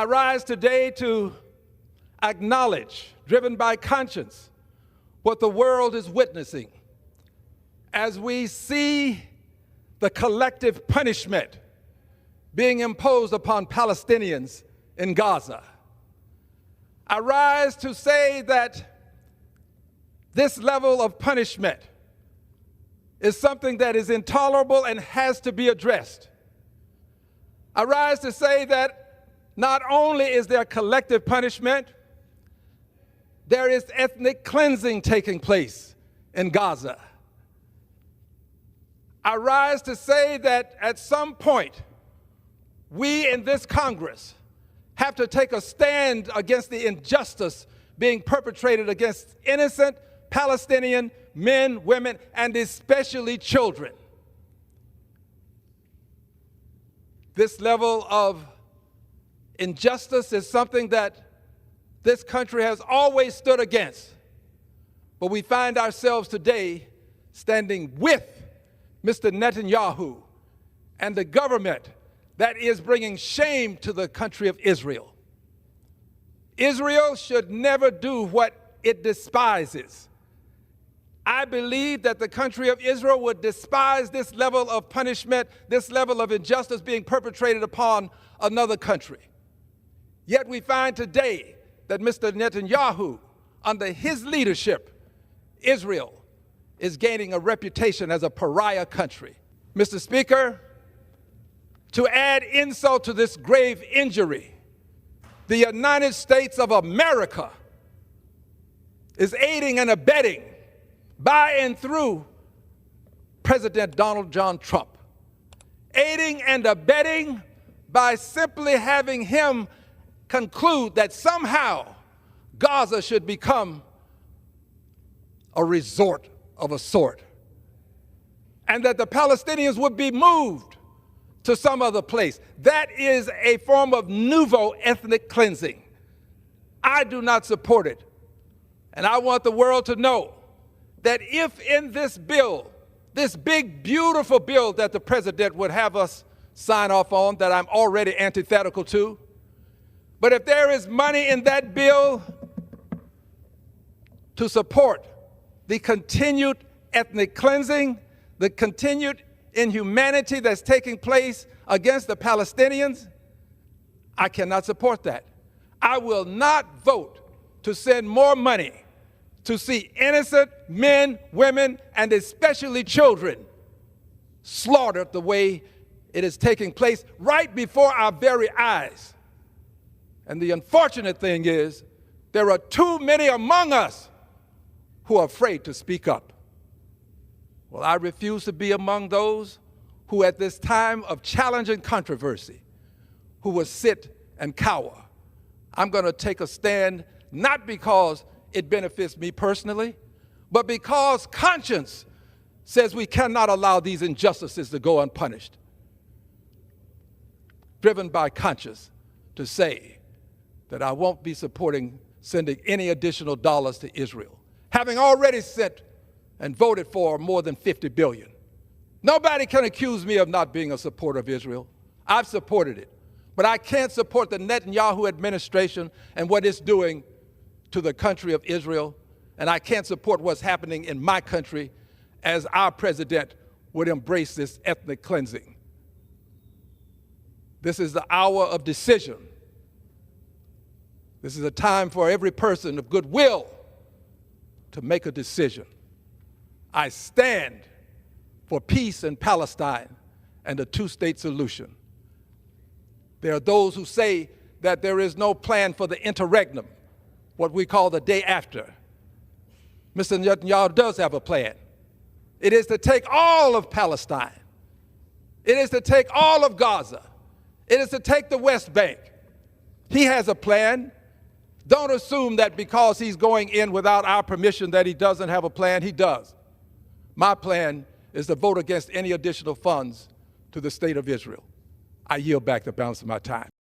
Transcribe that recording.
I rise today to acknowledge, driven by conscience, what the world is witnessing as we see the collective punishment being imposed upon Palestinians in Gaza. I rise to say that this level of punishment is something that is intolerable and has to be addressed. I rise to say that not only is there collective punishment, there is ethnic cleansing taking place in Gaza. I rise to say that at some point, we in this Congress have to take a stand against the injustice being perpetrated against innocent Palestinian men, women, and especially children. This level of injustice is something that this country has always stood against, but we find ourselves today standing with Mr. Netanyahu and the government that is bringing shame to the country of Israel. Israel should never do what it despises. I believe that the country of Israel would despise this level of punishment, this level of injustice being perpetrated upon another country. Yet we find today that Mr. Netanyahu, under his leadership, Israel is gaining a reputation as a pariah country. Mr. Speaker, to add insult to this grave injury, the United States of America is aiding and abetting by and through President Donald John Trump, aiding and abetting by simply having him conclude that somehow Gaza should become a resort of a sort, and that the Palestinians would be moved to some other place. That is a form of nouveau ethnic cleansing. I do not support it. And I want the world to know that if in this bill, this big, beautiful bill that the president would have us sign off on, that I'm already antithetical to, but if there is money in that bill to support the continued ethnic cleansing, the continued inhumanity that's taking place against the Palestinians, I cannot support that. I will not vote to send more money to see innocent men, women, and especially children slaughtered the way it is taking place right before our very eyes. And the unfortunate thing is, there are too many among us who are afraid to speak up. Well, I refuse to be among those who at this time of challenging controversy, who will sit and cower. I'm going to take a stand, not because it benefits me personally, but because conscience says we cannot allow these injustices to go unpunished. Driven by conscience to say that I won't be supporting sending any additional dollars to Israel, having already sent and voted for more than $50 billion. Nobody can accuse me of not being a supporter of Israel. I've supported it. But I can't support the Netanyahu administration and what it's doing to the country of Israel, and I can't support what's happening in my country as our president would embrace this ethnic cleansing. This is the hour of decision. This is a time for every person of goodwill to make a decision. I stand for peace in Palestine and a two-state solution. There are those who say that there is no plan for the interregnum, what we call the day after. Mr. Netanyahu does have a plan. It is to take all of Palestine. It is to take all of Gaza. It is to take the West Bank. He has a plan. Don't assume that because he's going in without our permission that he doesn't have a plan. He does. My plan is to vote against any additional funds to the state of Israel. I yield back the balance of my time.